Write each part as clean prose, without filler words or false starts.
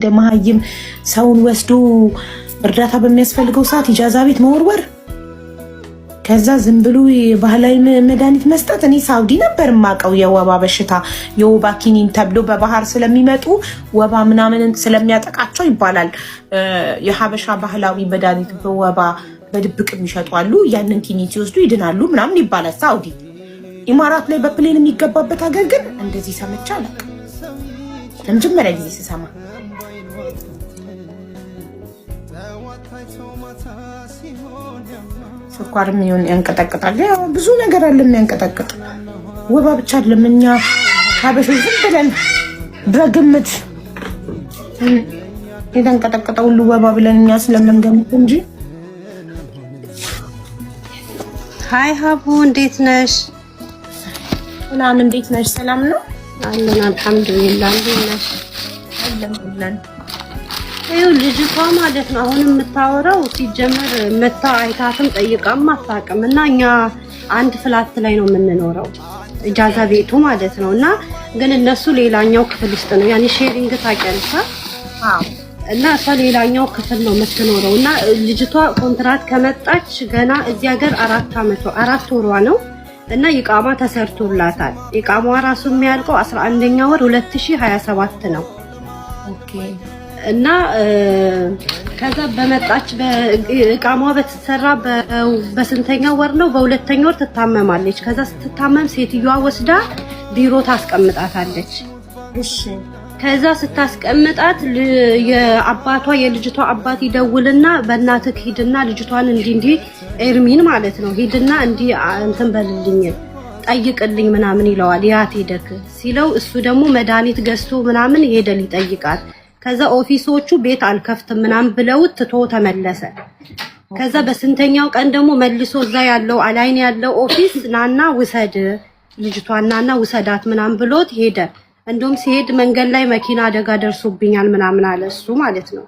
ደማይም ሰውን ወስዶ እርዳታ በሚያስፈልገው ሰዓት ኢጃዛ ቤት መወርወር ከዛ ዝም ብሎ ባህላዊ መድኃኒት መስጠት። እኔ ሳውዲ ነበር ማቀው የወባ በሽታ የወባ ኪኒን ተብሎ በባህር ስለሚመጡ ወባ ምናምን ስለሚያጠቃቸው ይባላል የሐበሻ ባህላዊ መድኃኒት በወባ በድብቅ የሚሸጡ አሉ። ያንን ኪኒን ሲወስዱ ይድናሉ ምናምን ይባላል። ሳውዲ ኢማራት ላይ በፕሌን የሚገባበት ሀገር ግን እንደዚህ ሰምቼ አላውቅም። ለመጀመሪያ ጊዜ ስሰማ ስኳርም ይሁን ያንቀጠቅጣል። ያው ብዙ ነገር አለ የሚያንቀጠቅጥ። ወባ ብቻ አይደለም። እኛ ሀበሾች ዝም ብለን በግምት የተንቀጠቀጠው ሁሉ ወባ ብለን እኛ ስለምንገምት እንጂ። ሃይ ሀቡ እንዴት ነሽ? ሰላም እንዴት ነሽ? ሰላም ነው አለን አልሐምዱሊላህ። እንዴት ነሽ? አለን ይኸው ልጅቷ ማለት ነው አሁን የምታወራው ሲጀመር መታ አይታትም ጠይቃም አታውቅም። እና እኛ አንድ ፍላት ላይ ነው የምንኖረው ኢጃዛ ቤቱ ማለት ነው። እና ግን እነሱ ሌላኛው ክፍል ውስጥ ነው ያኔ ሼሪንግ ታውቂያለሽ? አዎ። እና እሷ ሌላኛው ክፍል ነው የምትኖረው። እና ልጅቷ ኮንትራት ከመጣች ገና እዚህ ሀገር 4 ወሯ ነው። እና ኢቃማ ተሰርቶላታል። ኢቃማዋ ራሱ የሚያልቀው 11ኛ ወር 2027 ነው። ኦኬ። እና ከዛ በመጣች በኢቃማዋ በተሰራ በስንተኛው ወር ነው? በሁለተኛው ወር ትታመማለች። ከዛ ስትታመም ሴትዮዋ ወስዳ ቢሮ ታስቀምጣታለች። እሺ። ከዛ ስታስቀምጣት የአባቷ የልጅቷ አባት ይደውልና በእናትህ ሂድና ልጅቷን እንዲህ ኤርሚን ማለት ነው ሂድና እንዲህ እንትን በልልኝ ጠይቅልኝ ምናምን ይለዋል። ያት ሄደክ ሲለው እሱ ደግሞ መድኃኒት ገዝቶ ምናምን ሄደል ይጠይቃል። ከዛ ኦፊሶቹ ቤት አልከፍትም ምናምን ብለው ትቶ ተመለሰ። ከዛ በስንተኛው ቀን ደግሞ መልሶ እዛ ያለው አላይን ያለው ኦፊስ ናና ውሰድ ልጅቷን ናና ውሰዳት ምናምን ብሎት ሄደ። እንደውም ሲሄድ መንገድ ላይ መኪና አደጋ ደርሶብኛል ምናምን አለ እሱ ማለት ነው።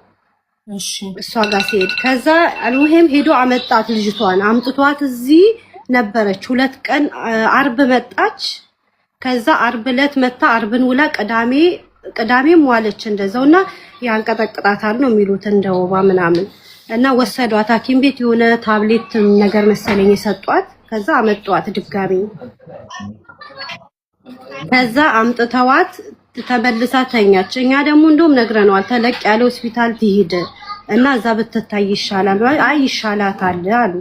እሺ። እሷ ጋር ሲሄድ ከዛ አልሙሄም ሄዶ አመጣት። ልጅቷን አምጥቷት እዚህ ነበረች 2 ቀን። አርብ መጣች። ከዛ አርብ ዕለት መታ አርብን ውላ ቅዳሜም ዋለች እንደዛውና ያንቀጠቅጣታል ነው የሚሉት እንደ ወባ ምናምን። እና ወሰዷት ሐኪም ቤት የሆነ ታብሌት ነገር መሰለኝ የሰጧት። ከዛ አመጧት ድጋሚ። ከዛ አምጥተዋት ተመልሳ ተኛች። እኛ ደግሞ እንደውም ነግረነዋል ተለቅ ያለ ሆስፒታል ትሄድ እና እዛ ብትታይ ይሻላል። አይ ይሻላታል አሉ።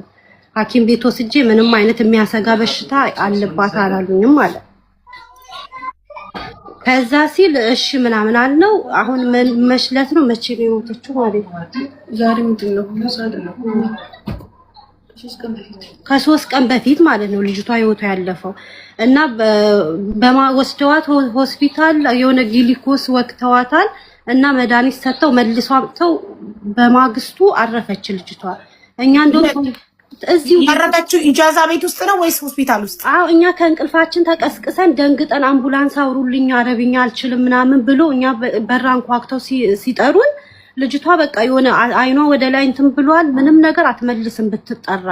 ሐኪም ቤት ወስጄ ምንም አይነት የሚያሰጋ በሽታ አለባት አላሉኝም አለ። ከዛ ሲል እሺ ምናምን አልነው። አሁን መሽለት ነው መቼ ነው የሞተችው ማለት ነው? ዛሬ ምንድን ነው? ከ3 ቀን በፊት ማለት ነው ልጅቷ ህይወቷ ያለፈው። እና በማወስደዋት ሆስፒታል የሆነ ግሊኮስ ወቅተዋታል እና መድኃኒት ሰጥተው መልሰው አምጥተው በማግስቱ አረፈች ልጅቷ። እኛ እንደውም እዚሁ ያረፈችው ኢጃዛ ቤት ውስጥ ነው ወይስ ሆስፒታል ውስጥ? አዎ እኛ ከእንቅልፋችን ተቀስቅሰን ደንግጠን አምቡላንስ አውሩልኝ አረብኛ አልችልም ምናምን ብሎ እኛ በራን ኳክተው ሲጠሩን ልጅቷ በቃ የሆነ አይኗ ወደ ላይ እንትን ብሏል። ምንም ነገር አትመልስም ብትጠራ።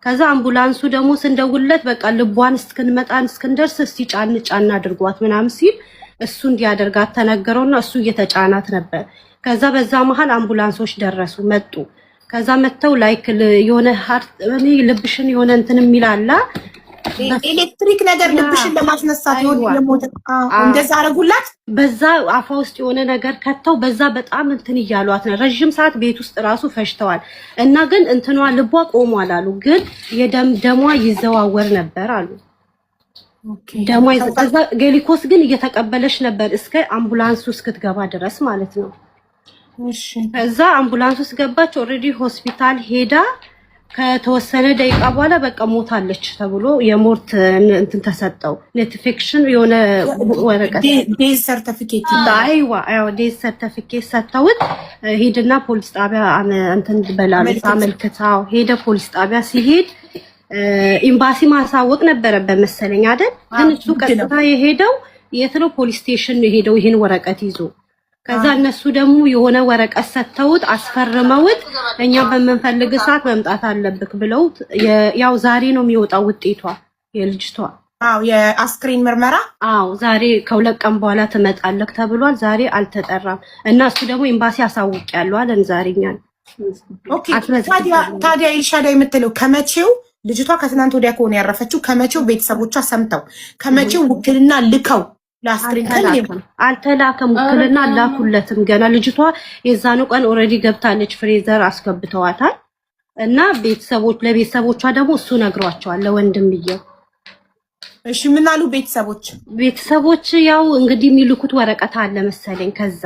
ከዛ አምቡላንሱ ደግሞ ስንደውልለት በቃ ልቧን እስክንደርስ እስቲ ጫን አድርጓት ምናምን ሲል እሱ እንዲያደርጋት ተነገረውና እሱ እየተጫናት ነበር። ከዛ በዛ መሃል አምቡላንሶች ደረሱ መጡ። ከዛ መተው ላይክ የሆነ ሃርት ልብሽን የሆነ እንትን የሚላላ ኤሌክትሪክ ነገር ልብሽን ለማስነሳት የሞተ እንደዛ አረጉላት። በዛ አፋ ውስጥ የሆነ ነገር ከተው በዛ በጣም እንትን እያሏት ነው። ረጅም ሰዓት ቤት ውስጥ ራሱ ፈሽተዋል። እና ግን እንትኗ ልቧ ቆሟል አሉ። ግን ደሟ ይዘዋወር ነበር አሉ። ደሟ ከዛ ግሊኮስ ግን እየተቀበለች ነበር እስከ አምቡላንሱ እስክትገባ ድረስ ማለት ነው። እሺ። ከዛ አምቡላንስ ውስጥ ገባች። ኦሬዲ ሆስፒታል ሄዳ ከተወሰነ ደቂቃ በኋላ በቃ ሞታለች ተብሎ የሞት እንትን ተሰጠው። ኖቲፊኬሽን የሆነ ወረቀት ዴዝ ሰርቲፊኬት ዴዝ ሰርቲፊኬት ሰጥተውት ሄድና ፖሊስ ጣቢያ እንትን በላልስ አመልክታው ሄደ። ፖሊስ ጣቢያ ሲሄድ ኤምባሲ ማሳወቅ ነበረበት መሰለኝ አይደል? ግን እሱ ቀጥታ የሄደው የት ነው? ፖሊስ ስቴሽን የሄደው ይሄን ወረቀት ይዞ። ከዛ እነሱ ደግሞ የሆነ ወረቀት ሰጥተውት አስፈርመውት እኛ በመንፈልግ ሰዓት መምጣት አለብክ ብለውት ያው ዛሬ ነው የሚወጣው ውጤቷ የልጅቷ አዎ የአስክሬን ምርመራ ዛሬ ከሁለት ቀን በኋላ ትመጣለህ ተብሏል። ዛሬ አልተጠራም እና እሱ ደግሞ ኤምባሲ አሳውቂያለሁ አለን ዛሬኛል። ኦኬ ታዲያ ኤልሻዳይ የምትለው ከመቼው ልጅቷ ከትናንት ወዲያ ከሆነ ያረፈችው ከመቼው ቤተሰቦቿ ሰምተው ከመቼው ውክልና ልከው ለአስክሬን አልተላከም። ውክልና አላኩለትም ገና። ልጅቷ የዛኑ ቀን ኦልሬዲ ገብታለች፣ ፍሬዘር አስገብተዋታል እና ለቤተሰቦቿ ደግሞ እሱ ነግሯቸዋል ለወንድምየው። እሺ ምን አሉ ቤተሰቦች? ያው እንግዲህ የሚልኩት ወረቀት አለ መሰለኝ ከዛ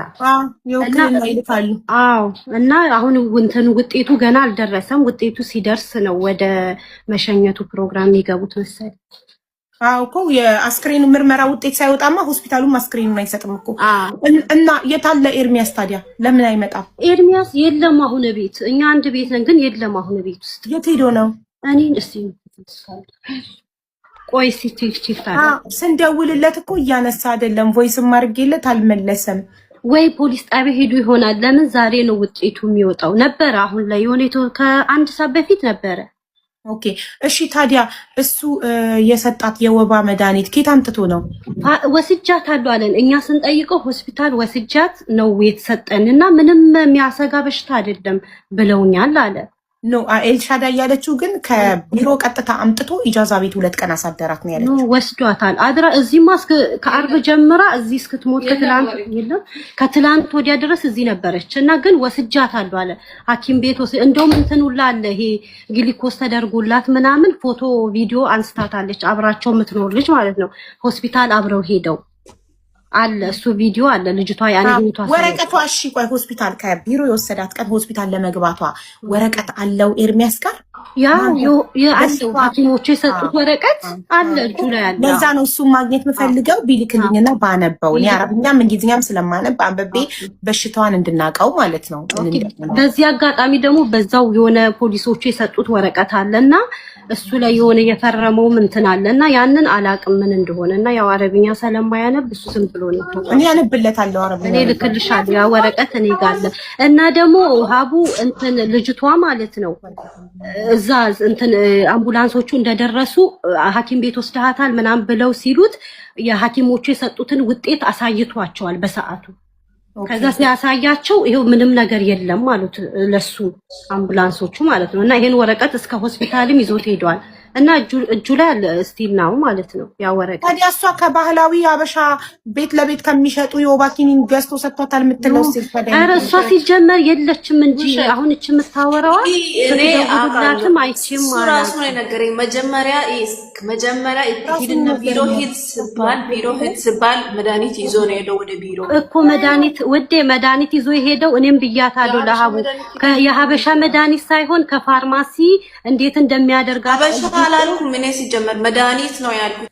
የውክልና ይልካሉ። እና አሁን ውጤቱ ገና አልደረሰም። ውጤቱ ሲደርስ ነው ወደ መሸኘቱ ፕሮግራም የሚገቡት መሰለኝ። እኮ የአስክሬኑ ምርመራ ውጤት ሳይወጣማ ሆስፒታሉም አስክሬኑን አይሰጥም እኮ። እና የታለ ኤርሚያስ ታዲያ ለምን አይመጣም? ኤርሚያስ የለም አሁን ቤት፣ እኛ አንድ ቤት ነን ግን የለም አሁን ቤት ውስጥ። የት ሄዶ ነው? እኔ እስቲ ቆይ ሲቲክ ስንደውልለት እኮ እያነሳ አይደለም። ቮይስም አድርጌለት አልመለሰም። ወይ ፖሊስ ጣቢያ ሄዱ ይሆናል። ለምን ዛሬ ነው ውጤቱ የሚወጣው? ነበረ አሁን ላይ የሆነ ከአንድ ሰዓት በፊት ነበረ። ኦኬ እሺ ታዲያ እሱ የሰጣት የወባ መድኃኒት ኬት አምጥቶ ነው? ወስጃት አሉ አለን። እኛ ስንጠይቀው ሆስፒታል ወስጃት ነው የተሰጠንና ምንም የሚያሰጋ በሽታ አይደለም ብለውኛል አለ። ኖ ኤልሻዳይ ያለችው ግን ከቢሮ ቀጥታ አምጥቶ ኢጃዛ ቤት 2 ቀን አሳደራት ነው ያለችው። ወስዷታል አድራ እዚህማ ከአርብ ጀምራ እዚህ እስክትሞት ከትላንት ወዲያ ድረስ እዚህ ነበረች እና ግን ወስጃታል አለ ሐኪም ቤት እንደውም እንትኑላ አለ ይሄ ግሊኮስ ተደርጎላት ምናምን ፎቶ ቪዲዮ አንስታታለች። አብራቸው የምትኖር ልጅ ማለት ነው። ሆስፒታል አብረው ሄደው አለ እሱ ቪዲዮ አለ። ልጅቷ ያንኝቷ ወረቀቷ እሺ ቆይ ሆስፒታል ከቢሮ የወሰዳት ቀን ሆስፒታል ለመግባቷ ወረቀት አለው ኤርሚያስ ጋር ያለው ሐኪሞቹ የሰጡት ወረቀት አለ እጁ ላይ አለ። ለዛ ነው እሱን ማግኘት የምፈልገው ቢልክልኝና ባነበው እኔ አረብኛም እንግሊዝኛም ስለማነብ አንበቤ በሽታዋን እንድናቀው ማለት ነው። በዚህ አጋጣሚ ደግሞ በዛው የሆነ ፖሊሶቹ የሰጡት ወረቀት አለና እሱ ላይ የሆነ የፈረመው እንትን አለና ያንን አላቅም ምን እንደሆነና ያው አረብኛ ስለማያነብ እሱ ዝም ብሎ ነው። እኔ ያነብለታለሁ አረብኛ። እኔ ልክልሻለሁ ያ ወረቀት እኔ ጋር አለ። እና ደግሞ ሀቡ እንትን ልጅቷ ማለት ነው እዛ እንትን አምቡላንሶቹ እንደደረሱ ሐኪም ቤት ወስደሃታል ምናምን ብለው ሲሉት የሐኪሞቹ የሰጡትን ውጤት አሳይቷቸዋል በሰዓቱ። ከዛ ሲያሳያቸው ይሄው ምንም ነገር የለም ማለት ለሱ አምቡላንሶቹ ማለት ነው። እና ይሄን ወረቀት እስከ ሆስፒታልም ይዞት ሄዷል። እና እጁ ላይ አለ ስቲል ነው ማለት ነው ያ ወረቀት። ታዲያ እሷ ከባህላዊ አበሻ ቤት ለቤት ከሚሸጡ የወባ ኪኒን ገዝቶ ሰጥቷታል የምትለው ኧረ እሷ ሲጀመር የለችም እንጂ አሁን እቺ የምታወራው ሁላትም አይችም ማለት ራሱ ነው ነገረኝ። መጀመሪያ ሂድና ቢሮ ሂድ ስባል መድኃኒት ይዞ ነው ሄደው ወደ ቢሮ እኮ መድኃኒት ይዞ የሄደው እኔም ብያታለሁ ለሀቡ የሀበሻ መድኃኒት ሳይሆን ከፋርማሲ እንዴት እንደሚያደርጋ አበሻ አላልኩም። እኔ ሲጀመር መድኃኒት ነው ያልኩት።